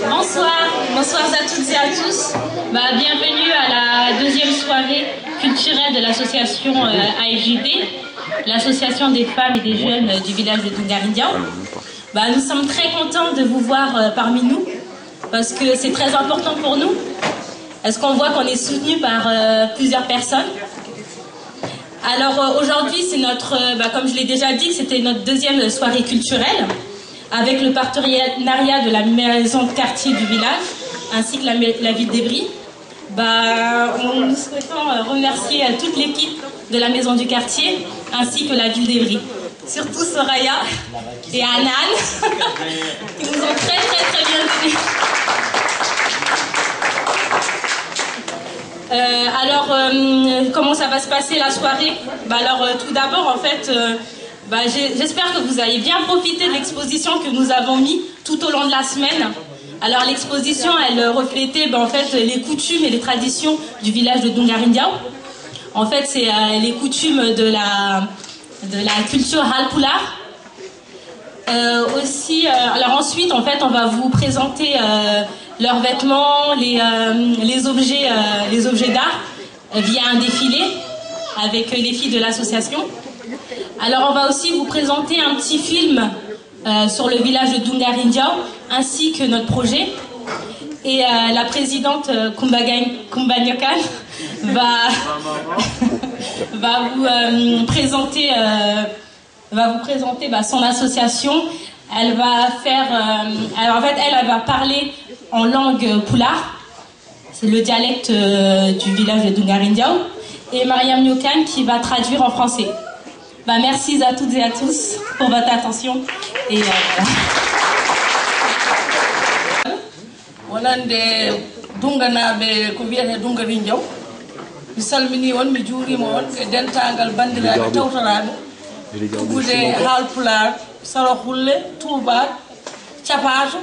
Bonsoir à toutes et à tous. Bienvenue à la deuxième soirée culturelle de l'association AFJD, l'association des femmes et des jeunes du village de Dungarindiao. Nous sommes très contents de vous voir parmi nous parce que c'est très important pour nous. Parce qu'on voit qu'on est soutenu par plusieurs personnes. Alors aujourd'hui, c'est notre, comme je l'ai déjà dit, c'était notre deuxième soirée culturelle avec le partenariat de la maison de quartier du village ainsi que la ville d'Evry. Nous souhaitons remercier toute l'équipe de la maison du quartier ainsi que la ville d'Evry. Surtout Soraya et Anan qui nous ont très bien aidés. Comment ça va se passer la soirée? Tout d'abord, en fait, j'espère que vous avez bien profité de l'exposition que nous avons mis tout au long de la semaine. Alors, l'exposition, elle reflétait les coutumes et les traditions du village de Dungarindiao. En fait, c'est les coutumes de la culture Halpular. Ensuite, en fait, on va vous présenter leurs vêtements, les objets d'art via un défilé avec les filles de l'association. Alors, on va aussi vous présenter un petit film sur le village de Dungarindiao ainsi que notre projet. Et la présidente Kumbanyokan va vous présenter son association. Elle va faire, elle va parler en langue poulard, c'est le dialecte du village de Dungarindiao, et Mariam Nyokan qui va traduire en français. Merci à toutes et à tous pour votre attention. Et wonande dunganaɓe ko wiyete Dungarindiao mi salmini on mi juurima on e dentagal bandiraɓe tawtoraɓe tugude Haalpular Sarahulle Touba Capato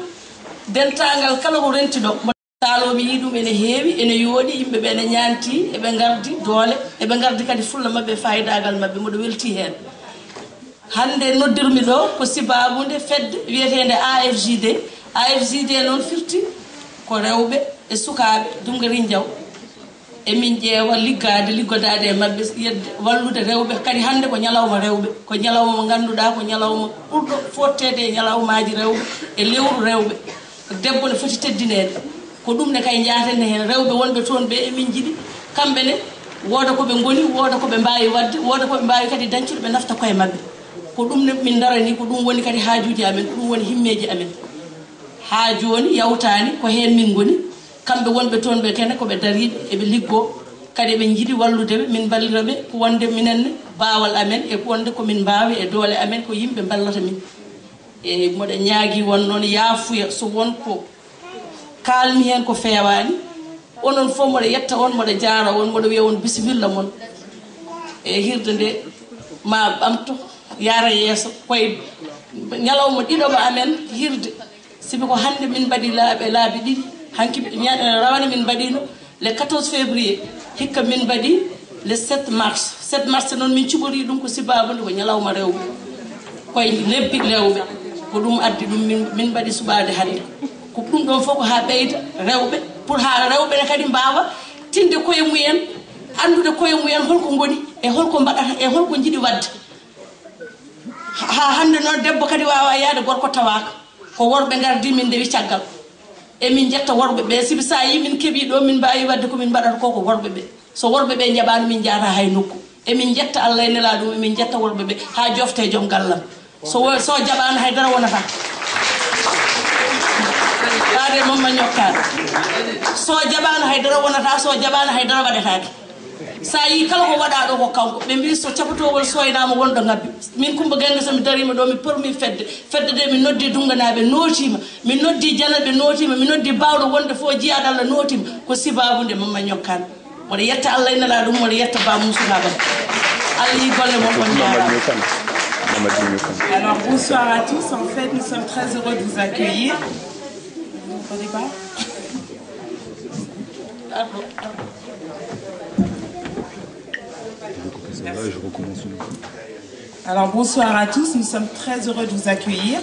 dentagal kala ko renti ɗo saloɓe yi ɗum ene heewi ene yooɗi yimɓeɓe ene ñanti eɓe gardi doole eɓe gardi kadi fulla mabɓe fayidagal mabɓe moɗo welti hen hande noddirmi ɗo ko sibabude fedde wiyetede AFJD noon firti ko rewɓe e sukaɓe Dungarindiao emin ƴeewa liggodade e mabɓe yedde wallude rewɓe kadi hande ko ñalawma rewɓe ko ñalawma mo ganduɗa ko ñalawma ɓurɗo fottede e ñalawmaji rewɓe e lewru rewɓe debbo ne foti teddinede ko ɗum ne kay jaatenne hen rewɓe wonɓe toon ɓe emin jiiɗi kamɓe ne wooda koɓe goni wooda koɓe mbawi wadde wooda koɓe mbawi kadi dañcude ɓe nafta koye mabɓe ko ɗum ne min darani ko ɗum woni kadi haajuji amen ko ɗum woni himmeji amen ha joni yawtani ko hen min goni kamɓe wonɓe toon ɓe kene koɓe dariɓe eɓe liggo kadi ɓe jiiɗi walludeɓe min balliraɓe ko wonde minenne bawal amen e ko wonde komin mbawi e doole amen ko yimɓe ballata min e moɗe ñaagui won noon yaafuya so wonko kalmi hen ko fewani onon fof moɗo yetta on moɗo jaara on moɗo wiya on bisimilla moon e hirde nde ma ɓamto yaara yeeso koye ñalawma ɗiɗoɓa amen hirde sibi ko hande min mbaɗi laabi ɗiɗi hanki rawane min mbaɗino le 14 février hikka min mbaɗi le 7 mars noon min cuɓori ɗum ko sibabude ko ñalawma rewɓe koye lebbi rewɓe ko ɗum addi ɗum min mbaɗi suɓade hande ko ɗum ɗon fof ko ha ɓeyda rewɓe pour ha rewɓe ne kadi mbawa tinde koye mumen andude koye mumen holko goni e holko mbaɗata e holko jiiɗi wadde ha hande noon debbo kadi wawa yaade gorko tawaka ko worɓe gardi min ndewi caggal emin jetta worɓe ɓe sibi sa yi min keeɓi ɗo min mbawi wadde komin mbaɗata ko worɓe ɓe so worɓe ɓe jaɓani min jaata hay nokku emin jetta Allah e nela ɗum emin jetta worɓe ɓe ha jofte joom gallam so jaɓani haydara wonata ade mamma ñokkade so jaɓani haydara wonata so jaɓani haydara waɗetake sa yi kala ko waɗa ɗo ko kanko ɓe mbi so capatowol soynama wonɗo ngabbi min Coumba Gaynde so mi darima ɗo mi pormi fedde de mi noddi Dunganaɓe notima mi noddi Janaɓe notima mi noddi bawɗo wonde fo jiyaɗo Allah notima ko sibabude mamma ñokkade moɗo yetta Allah inala ɗum moɗo yetta ba Moussa Bal Allah yi golle mon on jarama. Alors bonsoir à tous, en fait nous sommes très heureux de vous accueillir. Vous n'entendez pas? Alors bonsoir à tous, nous sommes très heureux de vous accueillir.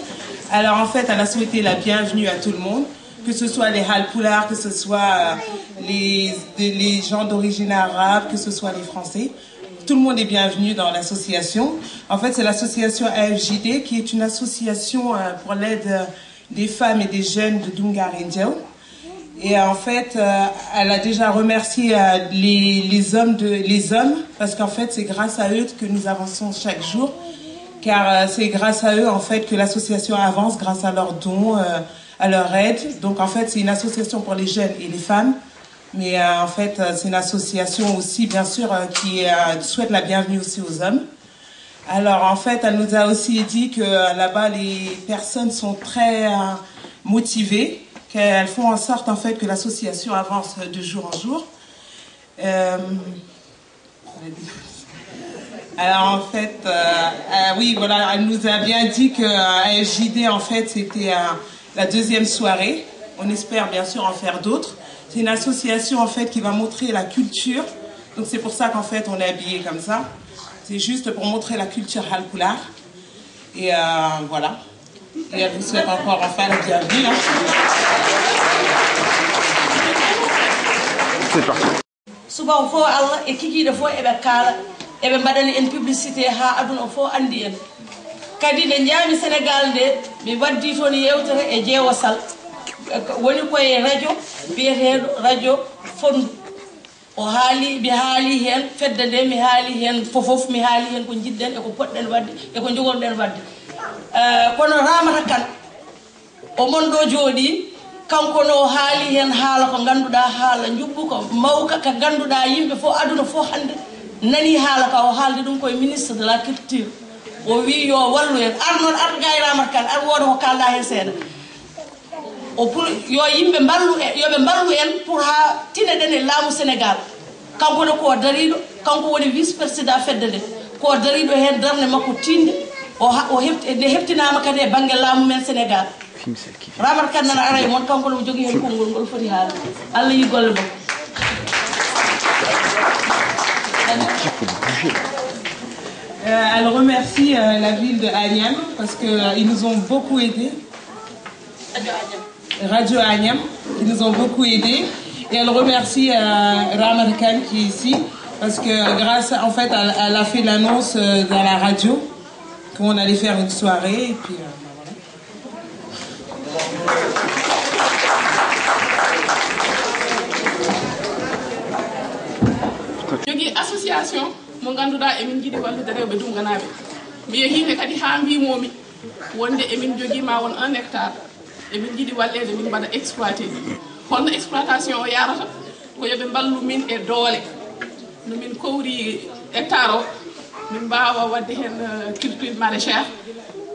Alors en fait, elle a souhaité la bienvenue à tout le monde. que ce soit les Halpulaar, que ce soit les gens d'origine arabe, que ce soit les Français. Tout le monde est bienvenu dans l'association. En fait, c'est l'association AFJD qui est une association pour l'aide des femmes et des jeunes de Dungarindiao. Et en fait, elle a déjà remercié les hommes parce qu'en fait, c'est grâce à eux que nous avançons chaque jour. Car c'est grâce à eux, en fait, que l'association avance, grâce à leurs dons, à leur aide. Donc, en fait, c'est une association pour les jeunes et les femmes. Mais en fait, c'est une association aussi, bien sûr, qui souhaite la bienvenue aussi aux hommes. Alors, en fait, elle nous a aussi dit que là-bas, les personnes sont très motivées, qu'elles font en sorte, en fait, que l'association avance de jour en jour. Alors, en fait, oui, voilà, elle nous a bien dit que AFJD, en fait, c'était la deuxième soirée. On espère, bien sûr, en faire d'autres. C'est une association en fait qui va montrer la culture. Donc c'est pour ça qu'en fait on est habillé comme ça. C'est juste pour montrer la culture Halpulaar. Et voilà. Et elle vous souhaite encore enfin la bienvenue. Hein. C'est parti. Suba fo Allah e kikiɗo fo eɓe kaala eɓe mbaɗani en publicité ha aduna o fo andi en kadi nde jaami Sénégal nde mi waddi toon yewtere e jeewosal woni koye radio biyeteɗo radio Fondu o haali mi haali hen fedde nde mi haali hen fofof mi haali hen ko jiɗɗen eko poɗɗen wadde eko jogorɗen wadde kono Ramata Kane o mon ɗo jooɗi kanko no haali hen haala ko ganduɗa haala jubbu ko mawka ka ganduɗa yimɓe fof aduna fof hande nani haala ka o haalde ɗum koye ministre de la culture o wi yo wallu en ar noon ar ga e Ramata Kane ar wooda ko kalɗa hen seeɗa o pour yo yimɓe mballu yoɓe mballu en pour ha tineɗen e laamu Sénégal kanko ne ko dariɗo kanko woni vice président fedde nde ko dariɗo hen darde makko tinde nde heftinama kadi e banggue laamu men Sénégal Ramata Kane nana ara e moon kanko no jogui hen konngol ngol foti haala Allah yi golle makko. Elle remercie la ville de Agnam parce qu'ils nous ont beaucoup aidés. Radio Agnam, qui nous ont beaucoup aidés. Et elle remercie Ramata Kane qui est ici parce que grâce, en fait, elle a fait l'annonce dans la radio qu'on allait faire une soirée. Et puis, jogi association mo ganduɗa emin jiiɗi wallude rewɓe Dunganaɓe mi yehide kadi ha mbimomi wonde emin jogui ma won 1 hectare emin jiiɗi wallede min mbaɗa exploité holno exploitation o yarata ko yoɓe mballu min e doole no min kowri hectare o min mbawa wadde hen culture maraîchère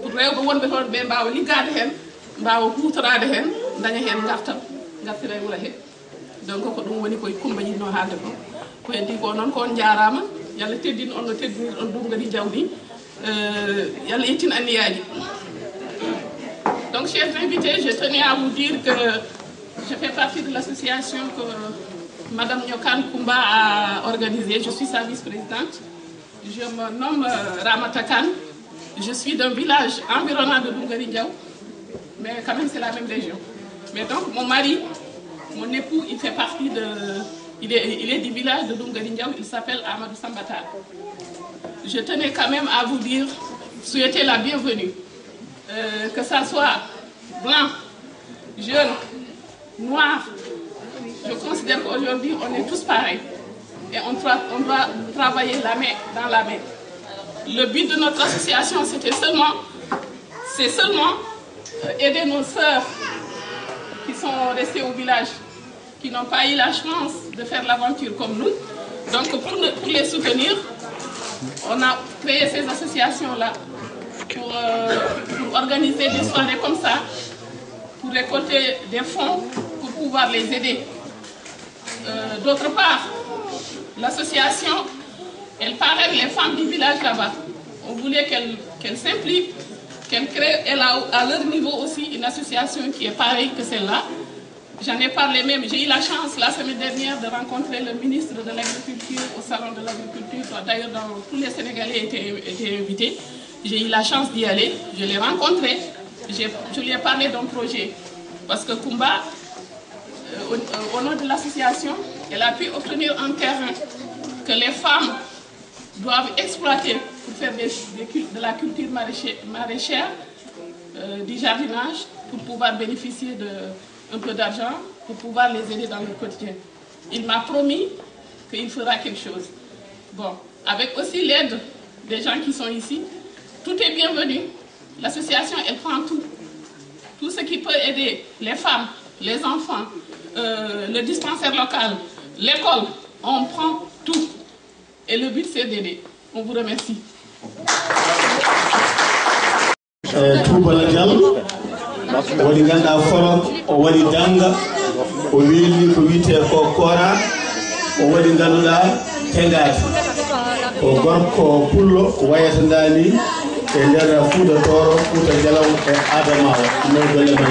pour rewɓe wonɓe toon ɓe mbawa liggade hen mbawa hutorade hen daña hen gartam gartira e wuura he donc ko ɗum woni koye Coumba yinno haalde ko ko heddi ko noon ko on jarama yalla teddin on no teddinir on Dungari Jawdi yalla yettin anniyaji. Donc chers invités, je tenais à vous dire que je fais partie de l'association que Madame Nyokan Coumba a organisée. Je suis sa vice-présidente. Je me nomme Ramata Kane. Je suis d'un village environnant de Dungari Jawdi, mais quand même c'est la même région. Mais donc mon mari, mon époux, il fait partie de... Il est du village de Dungari Jawdi, il s'appelle Amadou Sambata. Je tenais quand même à vous dire, souhaiter la bienvenue. Que ça soit blanc, jeune, noir, je considère qu'aujourd'hui on est tous pareils et on doit travailler la main dans la main. Le but de notre association, c'est seulement aider nos sœurs qui sont restées au village, qui n'ont pas eu la chance de faire l'aventure comme nous. Donc pour les soutenir, on a créé ces associations-là. Pour organiser des soirées comme ça, pour récolter des fonds pour pouvoir les aider. D'autre part, l'association, elle parraine les femmes du village là-bas. On voulait qu'elles s'impliquent, qu'elles créent, elle a à leur niveau aussi une association qui est pareille que celle-là. J'en ai parlé même, j'ai eu la chance la semaine dernière de rencontrer le ministre de l'Agriculture au Salon de l'Agriculture. D'ailleurs, tous les Sénégalais étaient invités. J'ai eu la chance d'y aller, je l'ai rencontré, je lui ai parlé d'un projet Parce que Kumba, au nom de l'association, elle a pu obtenir un terrain que les femmes doivent exploiter pour faire de la culture maraîchère, du jardinage, pour pouvoir bénéficier d'un peu d'argent, pour pouvoir les aider dans le quotidien. Il m'a promis qu'il fera quelque chose. Bon, avec aussi l'aide des gens qui sont ici, tout est bienvenu. L'association, elle prend tout. Tout ce qui peut aider les femmes, les enfants, le dispensaire local, l'école, on prend tout. Et le but, c'est d'aider. On vous remercie. woni ganda forom o woni danga o welni ko wiite ko kora o woni ganduɗa tengati o gorko pullo wayatandani e nder Fuuta Tooro Fuuta Jalaw e Adamawa no golle men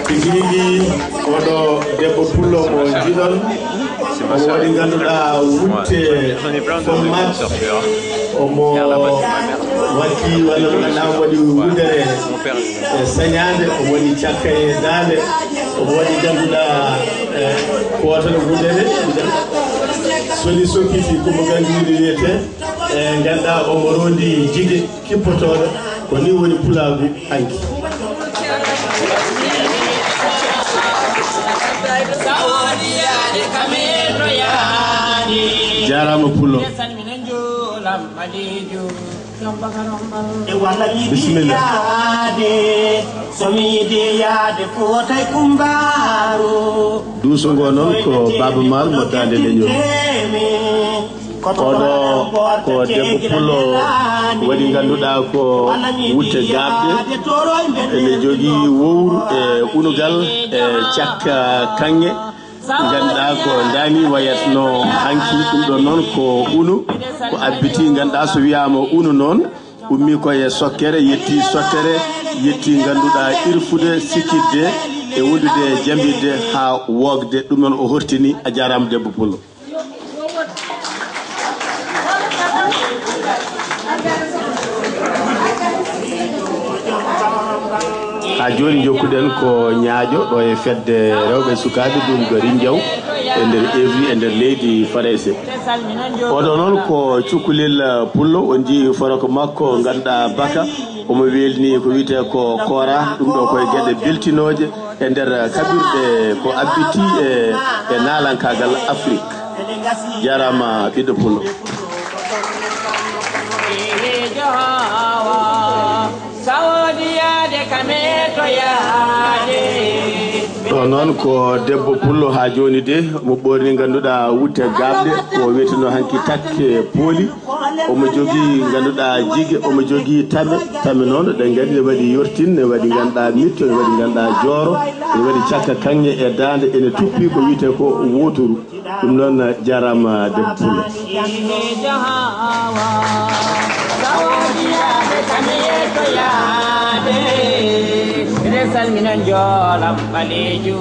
Tigi oɗo debbo pullo mo jiɗon o waɗi ganduɗa wutte format omo wakki walla mo ganduɗa waɗi wuddere e sañade o waɗi cakka e dande omo waɗi ganduɗa kotone wuddere soni sokkiti komo ganduɗi wiyete e ganduɗa omo rondi jigue kippotoɗo ko ni woni pulagu hanki jarama pullo bismillah duuso ngo noon ko Baba Mal mo dande leñol oɗo ko debbo pullo waɗi ganduɗa ko wutte gabde ene jogui wowru e unugal e cakka kanŋe ganduɗa ko dani wayatno hanki ɗum ɗo noon ko unu ko abbiti ganduɗa so wiyama unu noon ummi koye sokkere yetti sottere yetti ganduɗa irfude sikkidde e wondude jambidde ha wogde ɗum noon o hortini a jarama debbo pullo ha joni jokkuɗen ko ñaajo ɗo e fedde rewɓe sukaɓe ɗum gari jaw e nder evri e nder leydi Farayse oɗo noon ko cukalel pullo on jii foroko makko ganduɗa baka omo welni ko wiyete ko kora ɗum ɗo koye gueɗe beltinoje e nder kaɓirɗe ko abbiti e nalankagal Afrique jarama ɓiɗɗo pullo ɗo noon ko debbo pullo ha joni de mo ɓorni ganduɗa wutte gabde ko wiyeteno hanki takke pooli omo jogui ganduɗa jigue omo jogui tame noon ɗe gandi ne waɗi yortin ne waɗi ganduɗa mitto ne waɗi ganduɗa jooro ne waɗi cakka kanŋe e dande ene tuppi ko wiyete ko wotoru ɗum noon jarama debbo pullo salminan jolam baleju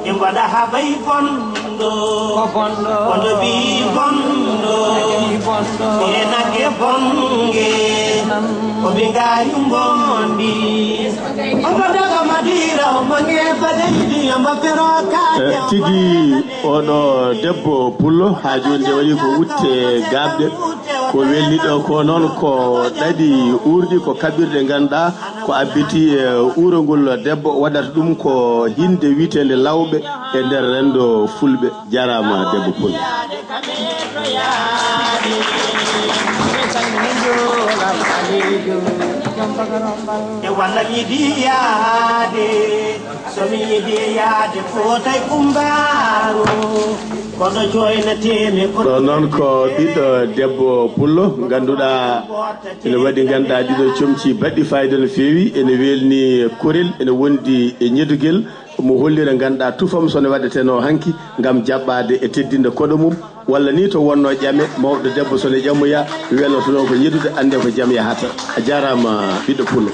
e wada ha bay bondo ko bondo bi bondo e nage bonge o be ngari mbondi o daga madira o mange badedi amba pero ka tigi oɗo debbo pullo ha joni de waɗi ko wutte gabde ko welni ɗo ko noon ko ɗaɗi urdi ko kaɓirɗe ganduɗa ko abbiti e urogol debbo waɗata ɗum ko hinde witende lawɓe e nder rendo fulɓe jarama debbo pullo e walla yiɗi yaade somi yiɗi yaade fotay kumbaru kono joynatemi ɗo noon ko ɓiɗɗo debbo pullo ganduɗa ene waɗi ganduɗa ɗiɗo comci baɗɗi fayida no feewi ene welni korel ene wondi e ñeduguel mo hollira ganduɗa tufam sone waɗeteno hanki gam jaɓɓade e teddinde koɗo mum walla ni to wonno ƴame mawɗo debbo sone ƴammoya welnoto noon ko ñedude ande ko jaam yahata a jarama ɓiɗɗo pullo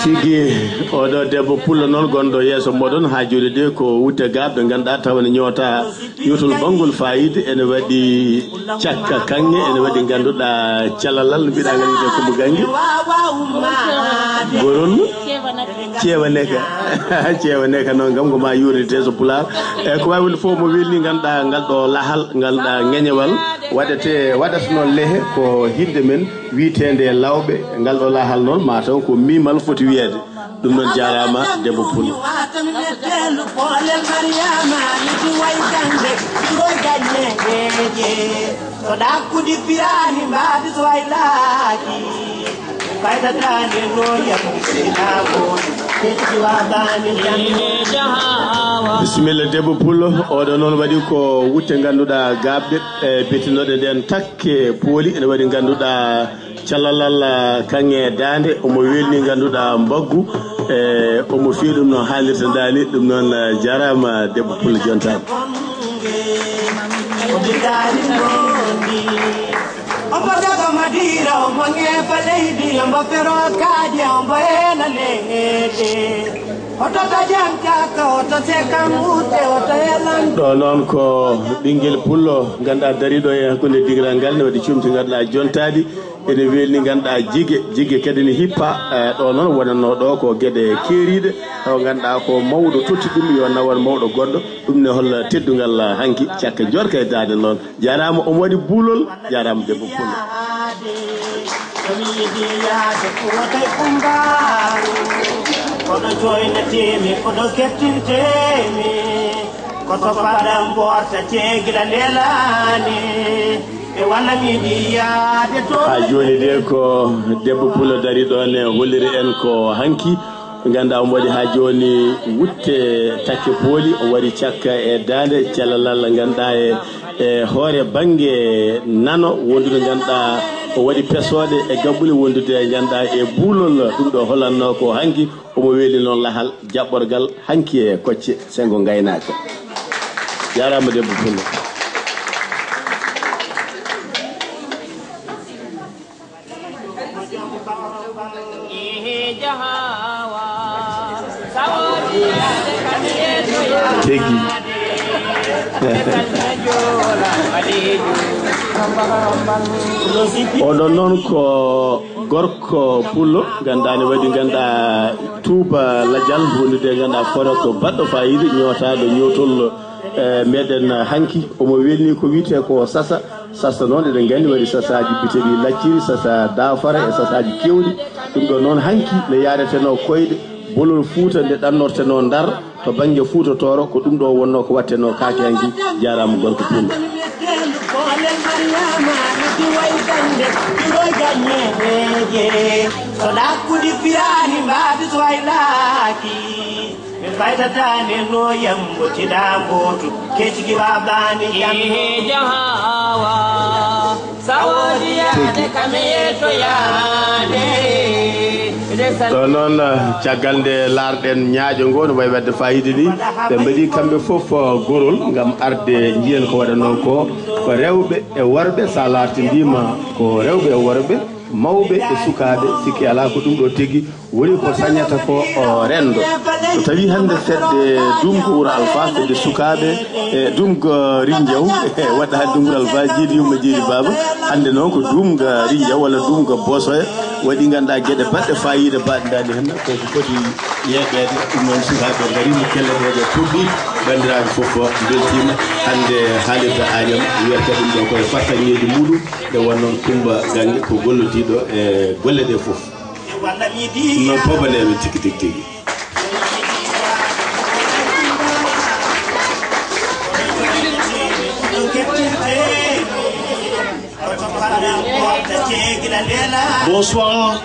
tigi oɗo debbo pullo noon gonɗo yeeso moɗon ha joni de ko wutte gabɓe ganduɗa tawane ñoota yotol bangol fayida ene waɗi cakka kanŋe ene waɗi ganduɗa calalal no mbiɗa gandude komo gangue gorol ceewaneka ceewaneka noon gam ko ma yuridete so pular e ko wawi wonde foof mo welni ganduɗa ngal ɗo lahal ngal ɗa ŋeñewal waɗata noon lehe ko hidde men wiitede lawɓe ngal ɗo lahal noon mataw ko mimal foti wiyede ɗum noon jarama debbo pullo bisimilla debbo pullo oɗo noon waɗi ko wutte ganduɗa gabɓe betinoɗe nden takke pooli ene waɗi ganduɗa calalal kanŋe dande omo welni ganduɗa mbaggu omo fi ɗum noon haalirta dani ɗum noon jarama debbo pullo jontama omo daga madira omo ngefa leydi omo fero kaji omo hena leŋede ototo jam caka oto sekam ute oto helan ɗo noon ko ɓinguel pullo ganduɗa dariɗo e hakkude digiral ngal ne waɗi cumti ganduɗa jontadi ene welni ganduɗa jigge kadi ne hippa ɗo noon wonanno ɗo ko gueɗe keeriɗe taw ganduɗa ko mawɗo totti ɗum yo nawon mawɗo goɗɗo ɗum ne holla teddugal hanki cakka jorka e dade noon jarama omo waɗi buulol jarama debbo pullo kono joynatemi kono kettintemi koto paɗam borta ceegila lelani e wanamiɗi yaade to ha joni de ko debbo pullo dari ɗon e holliri en ko hanki ganduɗa omo waɗi ha joni wutte takke pooli o waɗi cakka e dande calalal ganduɗa e hoore banggue nano wondude ganduɗa o waɗi pesode e gaɓɓule wondude e ganduɗa e buulol ɗum ɗo hollanno ko hanki omo weeli noon lahal jaɓɓorgal hanki e kocce sengo gaynaka jarama debbo pullo tegi oɗon noon ko gorko pullo gandani waɗi ganduɗa tuuba ladial wondude ganduɗa fora ko baɗɗo fayida ñootaɗo ñootol meɗen hanki omo welni ko wiite ko sasa noon eɗen gandi waɗi sasaji biteɗi lacciri sasa dafara e sasaji kewɗi ɗum ɗo noon hanki ne yareteno koyɗe bolol Fouta nde ɗannorteno Ndar to banggue Fouta Toro ko ɗum ɗo wonno ko watteno kaake hanki jarama gorko pullo faytatani no yambotiɗa goto kecci waɓani jahawa sawodiyade kame yettoyade ɗo noon caggal nde larɗen ñaaƴo ngo no wayi wadde fayida ni ɓe mbaɗi kamɓe foof gorol gam arde jiyen ko waɗano ko rewɓe e worɓe sa lartindima ko rewɓe e worɓe mawɓe e sukaɓe sikki ala ko ɗum ɗo tigui woni ko sañata ko rendo so tawi hande fedde dumgo wuuro Alpha fedde sukaɓe e dumgo Rindiaw waɗa ha dumgo Alpha jiidi yumma jiidi baba hande noon ko dumga Rindiaw walla dumga Bosoya waɗi ganduɗa gueɗe baɗɗe fayida baɗɗidani hen koko foti yeɓede ɗum noon sukaɓe garimo kelleteɓe puɗɗi bandiraɓe foof beltima hande haalirde Agnam wiyata ɗum ɗo koye fartaŋeji muɗum nde wonnoon Coumba Gangue ko gollotiɗo e golle ɗe foof non pobaneɓe tigui tigui tigui Bonsoir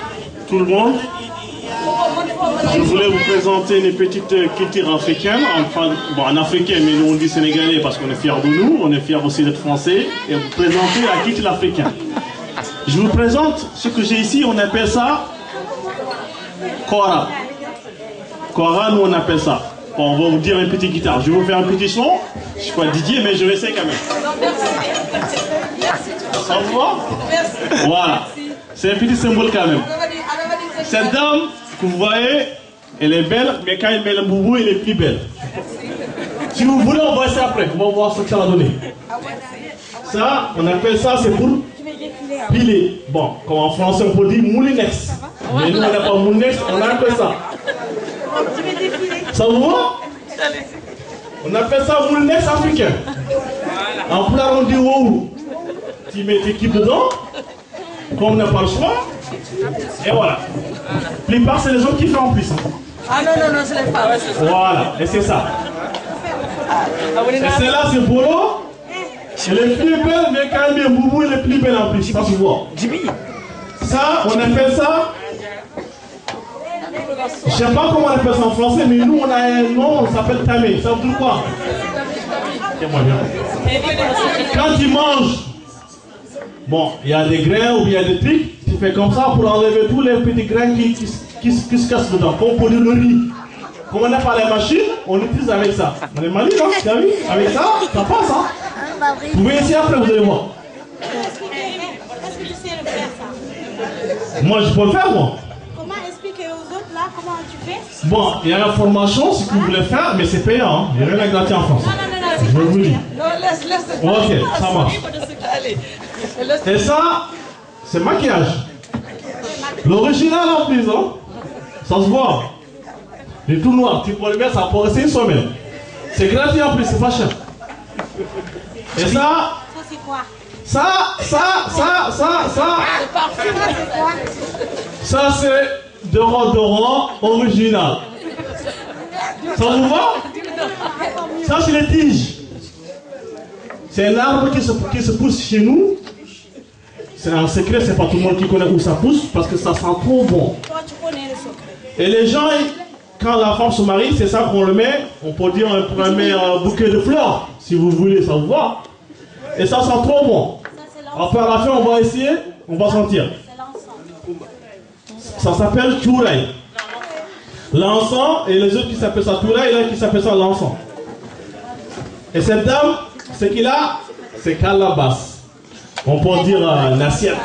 tout le monde. Je voulais vous présenter une petite culture africaine, enfin, bon, en africain, mais nous on dit sénégalais parce qu'on est fiers de nous, on est fiers aussi d'être français, et vous présenter la culture africaine. Je vous présente ce que j'ai ici, on appelle ça Kora. Kora, nous on appelle ça. Bon, on va vous dire une petite guitare. Je vais vous faire un petit son. Je ne suis pas Didier, mais je vais essayer quand même. Ça vous va? Voilà. C'est un petit symbole quand même. Cette dame que vous voyez, elle est belle, mais quand elle met le boubou, elle est plus belle. Si vous voulez, on va essayer après. On va voir ce que ça va donner. Ça, on appelle ça, c'est pour piler. Bon, comme en français, on peut dire moulinex. Mais nous, on n'a pas moulinex, on appelle ça. Ça vous va? On appelle ça moulinex africain. En plat, on dit wow. Tu mets tes équipes dedans, comme on n'a pas le choix. Et voilà. La plupart, c'est les hommes qui font en plus. Ah non, non, non, c'est les femmes. Voilà, et c'est ça. Et celle-là, c'est Bolo. Elle est plus belle, mais quand même, Boubou, elle est plus belle en plus. Ça se voit. Ça, on appelle ça. Je ne sais pas comment on appelle ça en français, mais nous, on a un nom, on s'appelle tamé. Ça veut dire quoi? Quand tu manges, bon, il y a des grains ou il y a des trucs, tu fais comme ça pour enlever tous les petits grains qui se cassent dedans. Comme pour le riz. Comme on n'a pas la machine, on utilise avec ça. On est malin, hein? Tu as vu? Avec ça, ça passe, hein? Vous pouvez essayer après, vous allez voir. Est-ce que tu sais le faire ça? Moi, je peux le faire, moi. Comment expliquer aux autres là? Comment tu fais? Bon, il y a la formation si vous voulez faire, mais c'est payant, hein? Il n'y a rien à gratter en France. Non, je vous dis. Non, laisse. Ok, ça marche. Et ça, c'est maquillage. L'original en plus, hein? Ça se voit. Les tout noirs, tu peux le mettre, ça pour rester une semaine. C'est gratuit en plus, c'est pas cher. Et ça, Ça c'est quoi? ça. Le parfum, c'est quoi? Ça c'est déodorant original. Ça vous va? Ça c'est les tiges. C'est un arbre qui se pousse chez nous. C'est un secret, c'est pas tout le monde qui connaît où ça pousse parce que ça sent trop bon. Toi tu connais le secret. Et les gens, quand la femme se marie, c'est ça qu'on le met. On peut dire on pourrait mettre un bouquet de fleurs, si vous voulez, ça vous va. Et ça sent trop bon. Après à la fin, on va essayer, on va sentir. Ça s'appelle Touray. L'encens, et les autres qui s'appellent ça Touray, et là qui s'appellent ça l'encens. Et cette dame, ce qu'il a, c'est calebasse. On peut dire l'assiette.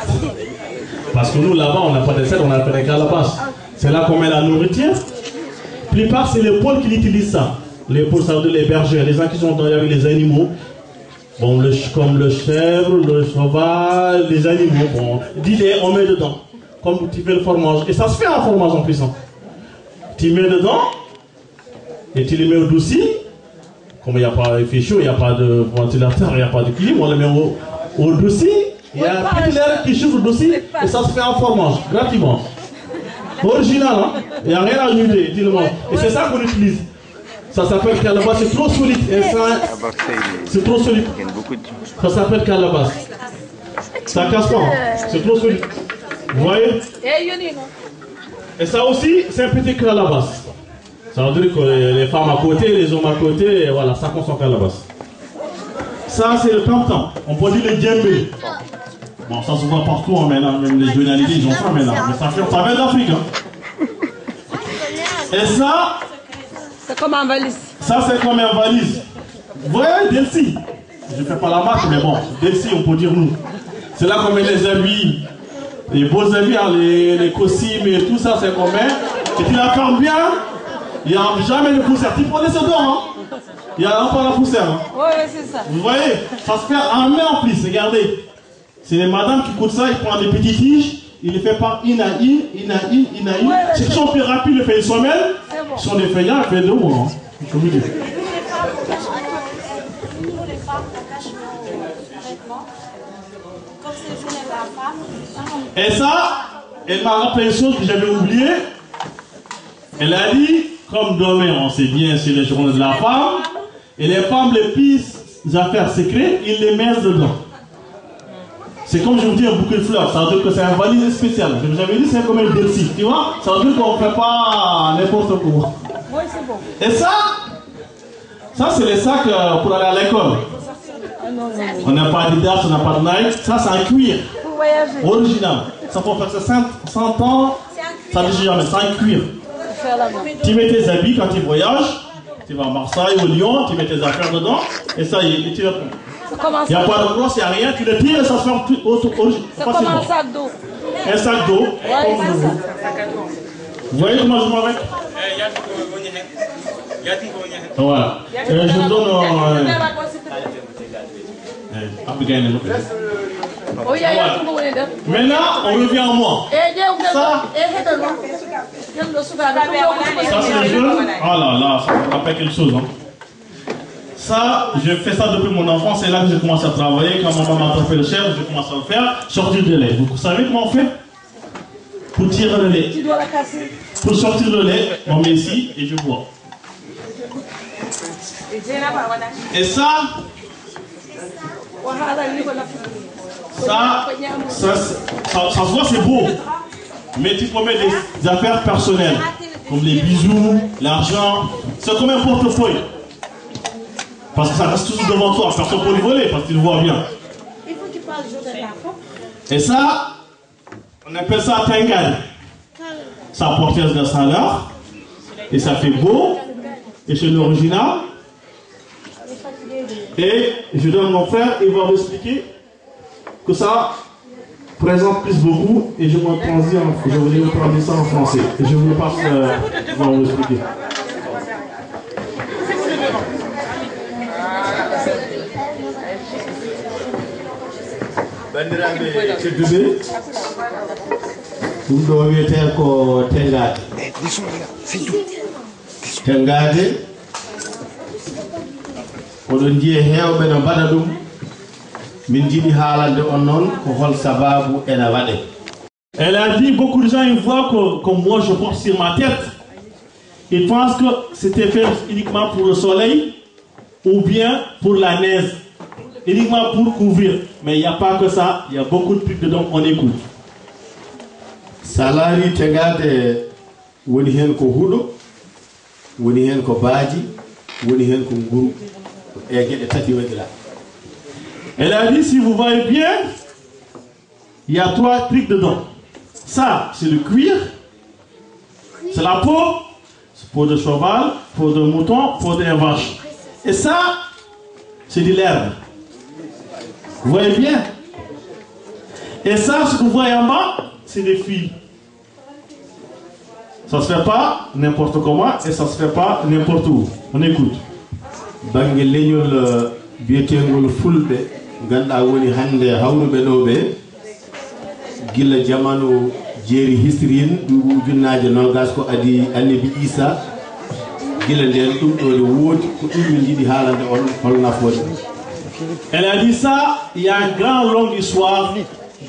Parce que nous là-bas, on n'a pas d'assiette, on appelle des calebasses. C'est là qu'on met la nourriture. La plupart, c'est les pôles qui utilisent ça. Les pôles, ça veut dire les bergers, les gens qui sont avec les animaux. Bon, comme le chèvre, le cheval, les animaux. Bon, dis-les, on met dedans. Comme tu fais le fromage. Et ça se fait un fromage en plus. Tu mets dedans, et tu les mets au dossier. Comme il fait chaud, il n'y a pas de ventilateur, il n'y a pas de clim, on le met au dossier. Il y a un petit air qui chauffe le dossier, et ça se fait un fromage, gratuitement. Original, hein? Il n'y a rien à ajouter, dis-le-moi. Et c'est ça qu'on utilise. Ça s'appelle calebasse, c'est trop solide. C'est trop solide. Ça s'appelle calebasse. Ça casse pas, c'est trop solide. Vous voyez? Et ça aussi, c'est un petit calebasse. Ça veut dire que les femmes à côté, les hommes à côté, et voilà, ça consomme calebasse. Ça, c'est le tam-tam. On peut dire le djembé. Bon, ça se voit partout hein, maintenant, même les journalistes, ils ont ça maintenant. Mais ça vient d'Afrique. Hein. Et ça, c'est comme un valise. Ça, c'est comme un valise. Vous voyez, Delcy. Je ne fais pas la marque, mais bon, Delcy, on peut dire nous. C'est là qu'on met les habits, les beaux habits, hein, les costumes et tout ça, c'est qu'on met. Et tu la fermes bien, il n'y a jamais de poussière. Tu prends des sedans, hein. Il n'y a pas la poussière. Hein. Oui, c'est ça. Vous voyez, ça se fait en main en plus, regardez. C'est les madames qui coûtent ça, ils prennent des petites tiges, ils les font par une à une. Ceux qui sont plus rapides, ils le font une semaine. Ils sont des feignants, ils font 2 mois. Hein. Je vous dis. Et ça, elle m'a rappelé une chose que j'avais oubliée. Elle a dit, comme demain on sait bien c'est les journées de la femme, et les femmes les plus affaires secrètes, ils les mettent dedans. C'est comme je vous dis un bouquet de fleurs, ça veut dire que c'est un valise spécial. Je vous avais dit c'est comme un Delcy, tu vois. Ça veut dire qu'on ne fait pas n'importe quoi. Oui, c'est bon. Et ça c'est les sacs pour aller à l'école. On n'a pas Adidas, on n'a pas de Nike. Ça c'est un cuir. Pour voyager. Original. Ça peut faire ça 100 ans. Ça ne dit jamais, c'est un cuir. Tu mets tes habits quand tu voyages. Tu vas à Marseille, au Lyon, tu mets tes affaires dedans, et ça y est, et tu le prends. Il n'y a pas de crosse, il n'y a rien, tu le tires et ça se ferme c'est comme un sac d'eau. Un sac d'eau, comme vous. Vous voyez comment je m'en vais? Voilà. Je vous donne Maintenant, on revient à moi. Ça c'est le jeu. Ah là là, ça me rappelle quelque chose. Hein. Ça, je fais ça depuis mon enfance. C'est là que j'ai commencé à travailler. Quand maman m'a attrapé le chef, j'ai commencé à le faire. Sortir de lait. Vous savez comment on fait? Pour tirer le lait. Tu dois la casser. Pour sortir le lait, on met ici et je bois. Et ça se voit, c'est beau. Mais tu peux mettre des affaires personnelles, comme les bijoux, l'argent. C'est comme un portefeuille. Parce que ça reste toujours devant toi. Personne ne peut le voler parce que tu le vois bien. Il faut que tu parles jour de la femme. Et ça, on appelle ça tengad. Ça apporte de la saveur. Et ça fait beau. Et c'est l'original. Et je donne mon frère, il va vous expliquer que ça présente plus beaucoup. Et je vais vous traduire ça en français. Et je vous passe, je vais vous expliquer. Bandiraɓe tedduɓe ɗum ɗo wiyete ko tengade tengade oɗon jiiye hewɓe no mbaɗa ɗum min jiiɗi haalande on noon ko hol sababu ene waɗe. Elle a dit, beaucoup de gens ils voient que comme moi je porte sur ma tête, ils pensent que c'était fait uniquement pour le soleil ou bien pour la neige, uniquement pour couvrir. Mais il n'y a pas que ça, il y a beaucoup de trucs dedans, on écoute. Salari tengade woni hen ko huɗo, woni hen ko baaji, woni hen ko nguru, e gueɗe tati waɗira. Elle a dit, si vous voyez bien, il y a 3 trucs dedans. Ça, c'est le cuir, c'est la peau, c'est peau de cheval, peau de mouton, peau de vache. Et ça, c'est de l'herbe. Vous voyez bien? Et ça, ce que vous voyez en bas, c'est des fils. Ça ne se fait pas n'importe comment et ça ne se fait pas n'importe où. On écoute. Bangue leñol bietengol fulbe ganda woni hande hawruɓe ɗo ɓe gilla jamanu jeeri history ɗuɓu ujunnaje nogas ko adi annabi Isa gilla nden ɗum ɗo ne woodi ko ɗum min jiiɗi haalande on hol nafoore. Elle a dit ça, il y a une grande longue histoire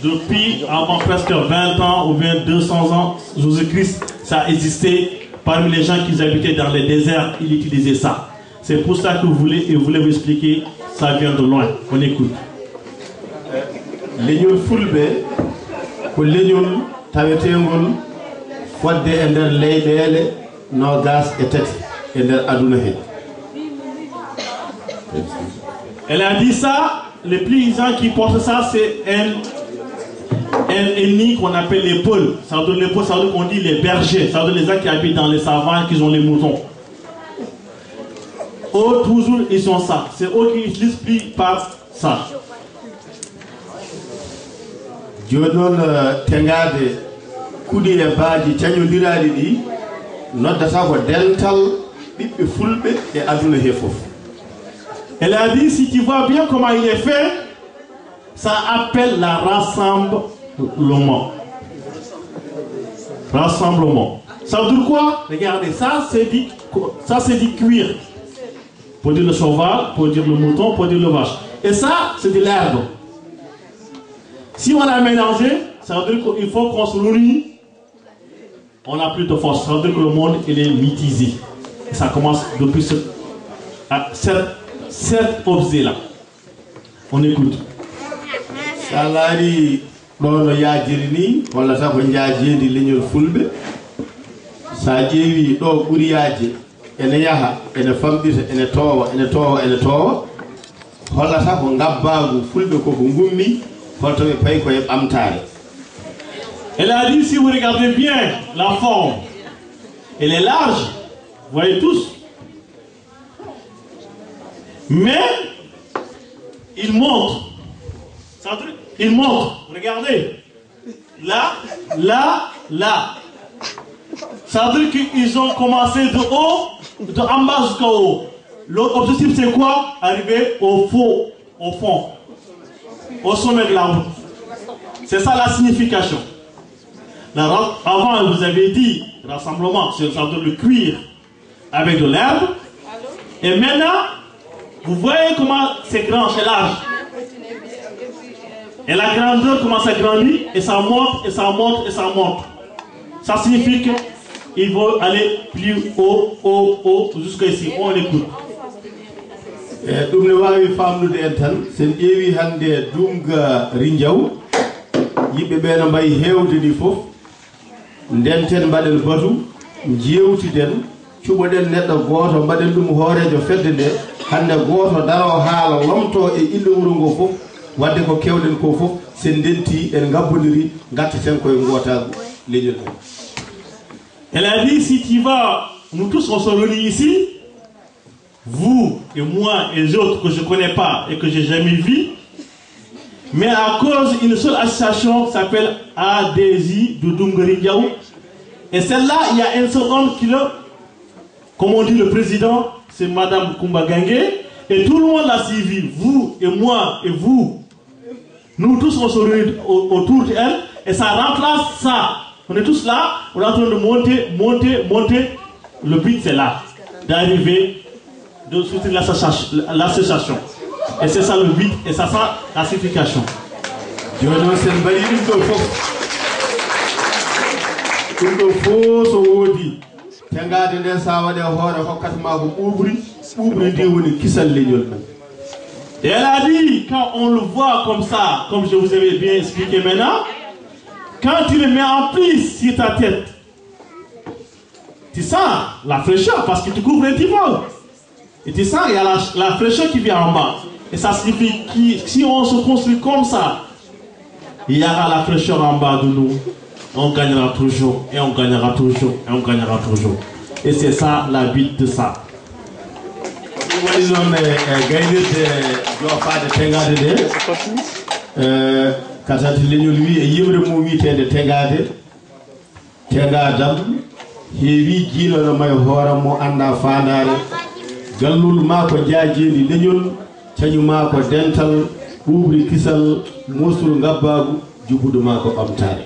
depuis avant presque 20 ans ou bien 200 ans, Jésus-Christ, ça existait parmi les gens qui habitaient dans les déserts, ils utilisaient ça. C'est pour ça que vous voulez vous expliquer, ça vient de loin. On écoute. Leñol fulbe ko leñol tawetengol fodde e nder leyɗele nogas e tati e nder aduna he. Elle a dit ça, les paysans qui portent ça, c'est un ennemi qu'on appelle les peuls. Ça veut dire les peuls, ça veut dire qu'on dit les bergers, ça veut dire les gens qui habitent dans les savanes, qui ont les moutons. Eux, toujours, ils sont ça. C'est eux qui utilisent plus par ça. Jonon tengade kudi e baaji cañodiraɗi ɗi noddata ko dental ɓiɓɓe fulɓe e aduna he fof. Elle a dit, si tu vois bien comment il est fait, ça appelle la rassemblement. Rassemblement. Ça veut dire quoi? Regardez, ça c'est du cuir. Pour dire le cheval, pour dire le mouton, pour dire le vache. Et ça, c'est de l'herbe. Si on a mélangé, ça veut dire qu'il faut qu'on se réunisse. On n'a plus de force. Ça veut dire que le monde il est mitisé. Et ça commence depuis cet objet-là. On écoute. Salari ɗono yaajiri walla sago jaajeedi leñol fulɓe sa ƴeewi ɗo ɓuriyaaje ene yaha ene famɗita ene toowa hollata ko ngabbaagu fulɓe koko gummi holto ɓe payi koye ɓamtaare. Elle a dit, si vous regardez bien la forme, elle est large, vous voyez tous. Mais il montre. Il montre. Regardez. Là, là, là. Ça veut dire qu'ils ont commencé de haut, de en bas jusqu'au haut. L'objectif c'est quoi? Arriver au fond, au sommet de la route. C'est ça la signification. Avant, vous avez dit, rassemblement, c'est le cuir avec de l'herbe. Et maintenant, vous voyez comment c'est grand, c'est large. Et la grandeur commence à grandir, et ça monte, et ça monte, et ça monte. Ça signifie qu'il faut aller plus haut, jusqu'à ici. On écoute. ɗum ne wawi famnude en tan sen ƴeewi hande Dunga Rindiaw yimɓe ɓe no mbayi hewde ni fof ndenten mbaɗen batu jewtiden cuɓoɗen neɗɗo goto mbaɗen ɗum hoorejo fedde nde hande goto daro haala lomto e ille wuro ngo fof wadde ko kewɗen ko fof sen denti en gabbodiri gattaten koye gotagu leñol o. Elle a dit, si tu vas, nous tous on se réunit ici, vous et moi et les autres que je ne connais pas et que j'ai jamais vu, mais à cause d'une seule association s'appelle ADSI de Dunga Rindiaw. Et celle-là, il y a un seul homme qui le, comme on dit le président, c'est Madame Kumba Gangué, et tout le monde l'a suivi, vous et moi et vous. Nous tous on se réunit autour d'elle et ça remplace ça. On est tous là, on est en train de monter. Le but c'est là, d'arriver, de soutenir l'association. Et c'est ça le but, et ça sent la signification. Jono sen bari ɗum ɗo fof so woodi tengade nden sa waɗe hoore hokkatama ko ɓuɓri ndi woni kisal leñol ɗum. Et elle a dit, quand on le voit comme ça, comme je vous avais bien expliqué maintenant, quand tu le mets en prise sur ta tête, tu sens la fraîcheur parce que tu couvres un petit peu. Et tu sens, il y a la fraîcheur qui vient en bas. Et ça signifie que si on se construit comme ça, il y aura la fraîcheur en bas de nous. On gagnera toujours, et on gagnera toujours, et on gagnera toujours. Et c'est ça la but de ça. Katati leñol wi e yimre mum wiitede tegade tegadam heewi jiilono may hooram mo anda fandare gallul ma ko jaajeeni leñol cañuma ko dental ɓuuɓri kisal mosul ngabbagu jubudu ma ko ɓamtare.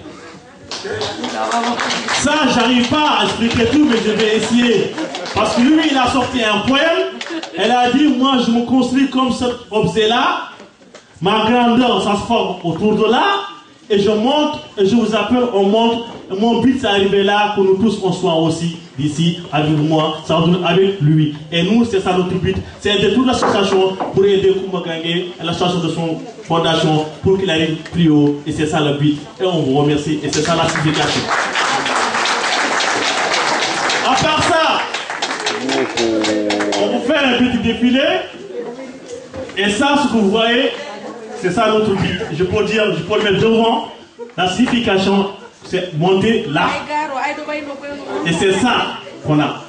Ça, j'arrive pas à expliquer tout, mais je vais essayer. Parce que lui, il a sorti un poème. Elle a dit, moi, je me construis comme cet objet-là. Ma grandeur, ça se forme autour de là. Et je monte, et je vous appelle, on monte. Et mon but, c'est d'arriver là, que nous tous, on soit aussi d'ici, avec moi, avec lui. Et nous, c'est ça notre but. C'est aider toute l'association pour aider Kumba Gangué, l'association de son fondation, pour qu'il arrive plus haut. Et c'est ça le but. Et on vous remercie. Et c'est ça la signification. À part ça, on vous fait un petit défilé. Et ça, ce que vous voyez, c'est ça notre but. Je peux dire, je peux le mettre devant. La signification, c'est monter là. Et c'est ça qu'on a.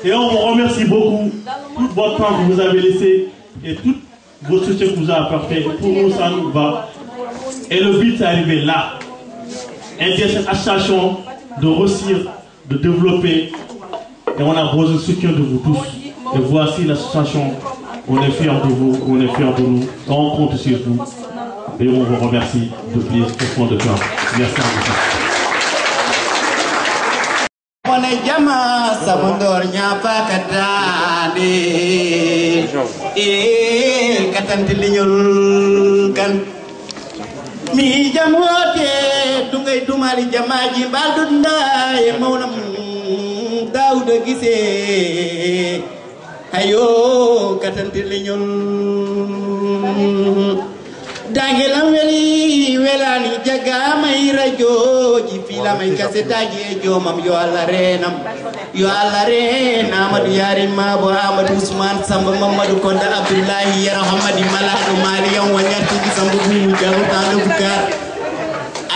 Et on vous remercie beaucoup. Tout votre temps que vous avez laissé et tout votre soutien que vous avez apporté. Pour nous, ça nous va. Et le but, c'est d'arriver là. Aider cette association de réussir, de développer. Et on a besoin de soutien de vous tous. Et voici l'association. On est fiers de vous, on est fiers de nous. On compte sur vous. Et on vous remercie de plus au fond de cœur. Merci à vous. Mi jamote dungay dumali jamaji baldunda e mawnam Daouda Guissé ayo katante leñol dangelam weli welani jagama e radioji filamay kasetaji e jomam yo Allah renam Amadou Yarim Mabo Amadou Ousmane Samba Mamadou Konda Abdoulahi Yara Hamadi Malado Mariam Wanyarti Samba Bou Jaruta Bukar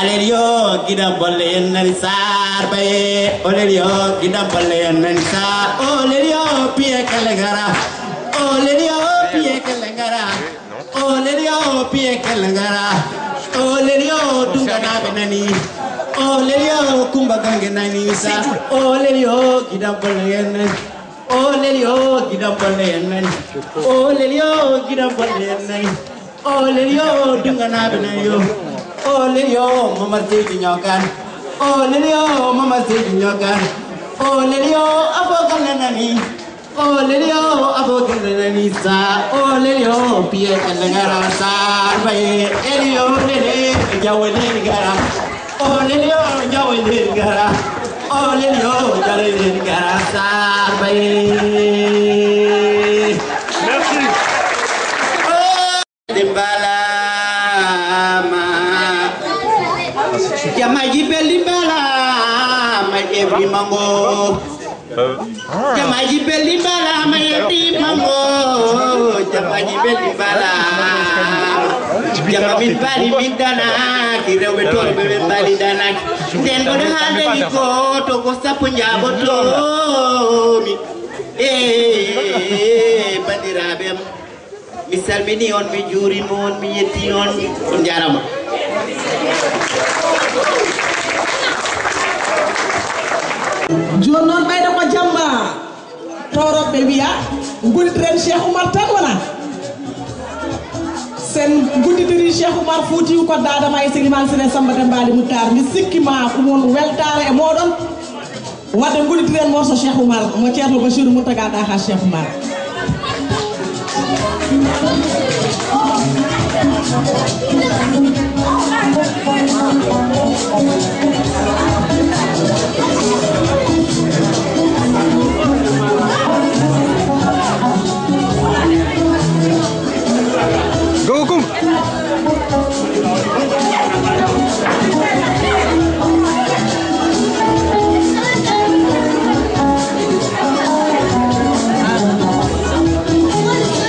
Alerio gidam bolle en nani sar baye Olerio gidam bolle en nani sar Olerio piye kalegara Olerio piye Lelio pie kelangara Lelio dungana benani Lelio kumba gangenani sa Lelio kidampolen Lelio kidampolen Lelio kidampolen Lelio dungana benani Lelio mama teki nyokan Lelio mama teki nyokan Lelio abokanani Lelio abokanani sa Lelio pie kelangara sa bae Lelio lele jawele gara Lelio jawele gara Lelio jawele gara sa bae. Merci. Dimbala ma Jamaji belimbala ma every mango Jamaji belimbala ma every mango Jamaji belimbala Jamamin bali midana kirewe to bebe bali dana den go hande ko to ko sapunja boto mi bandirabem misal mini on mi juri mon mi yetti on jarama jonon bayda ko jamba toro be wiya gultren Cheikh Oumar tan wala sen guddidiri Cheikh Oumar Fouti ko dada may Siliman Sene Samba Dembali Moutar mi sikkima ko mon weltare e modon wadde guddidiren morso Cheikh Oumar mo Ceerno Bachir Moutaga da ha Cheikh Oumar Go, go.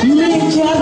Make your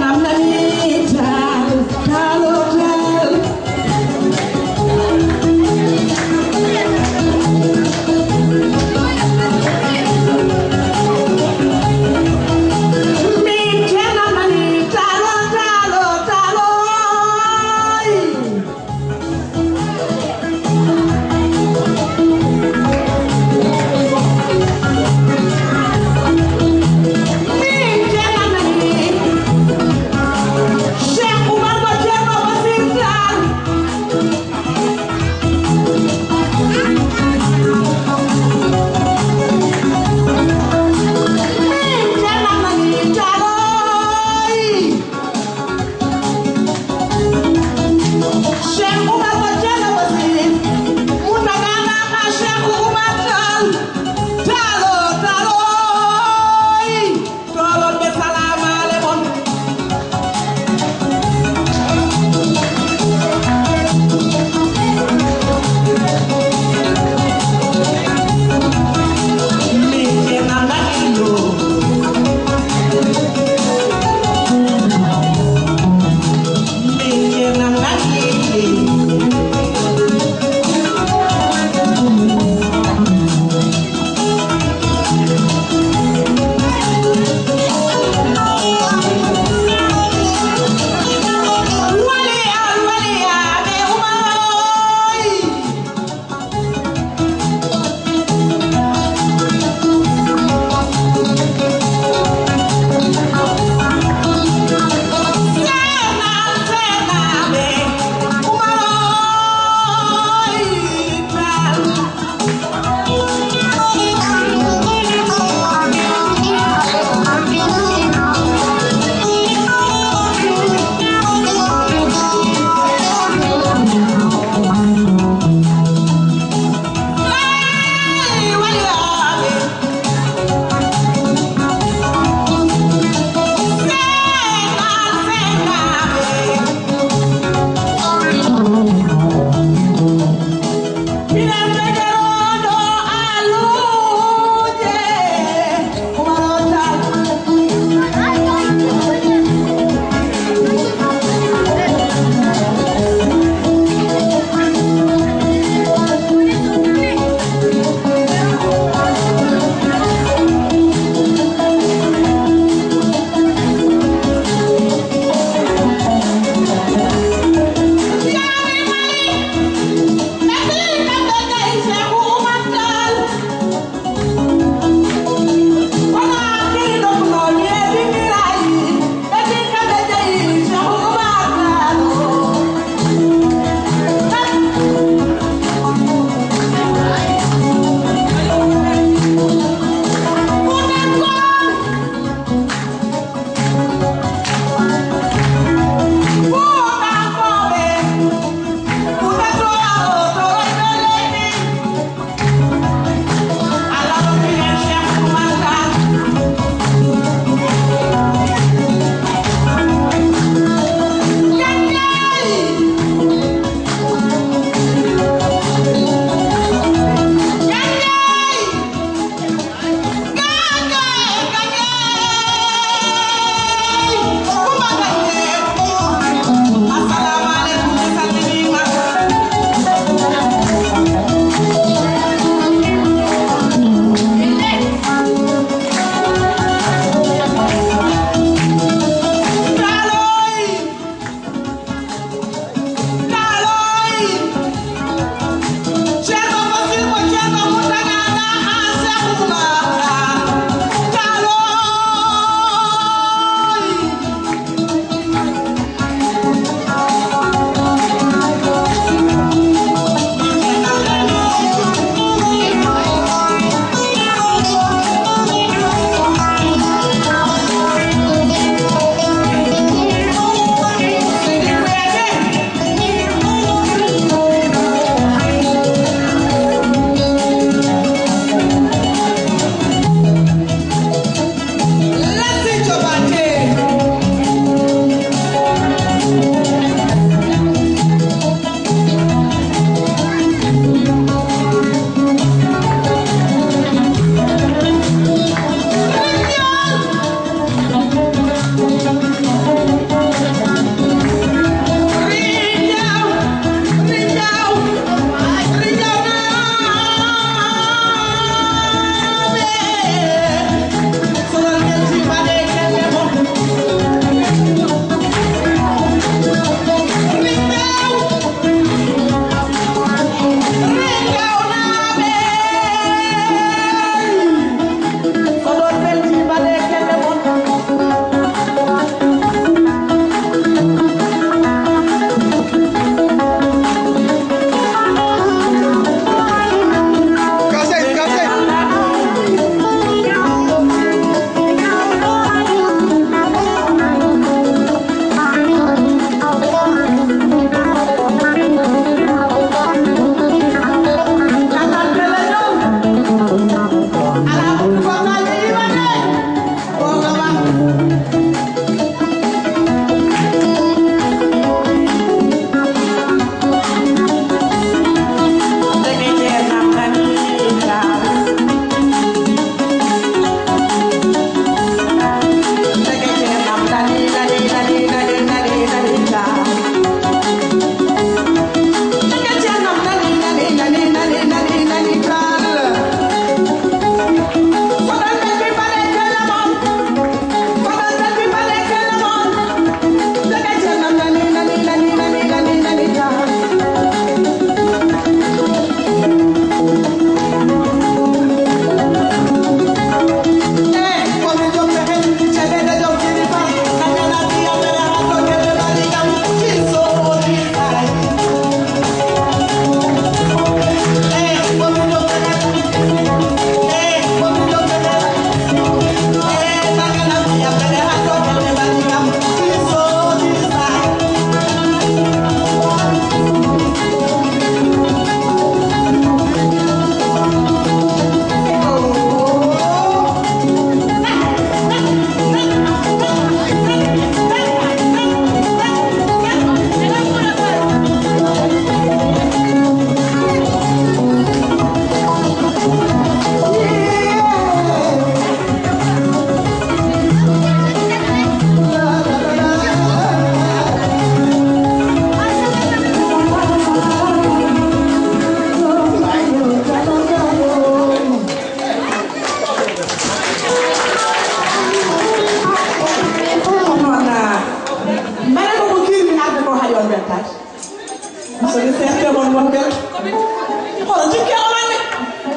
Monsieur le frère Clément Wambel. Oh, tu es en année.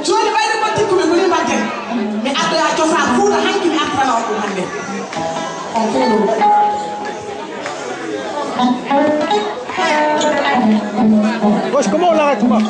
Tu as les pas de coups de matin. Mais après, tu as fait un coup de hand qui m'a fait un coup de hand. On fait le. Wesh, comment on l'arrête pas?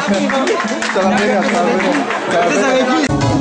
Ça va venir, ça va venir.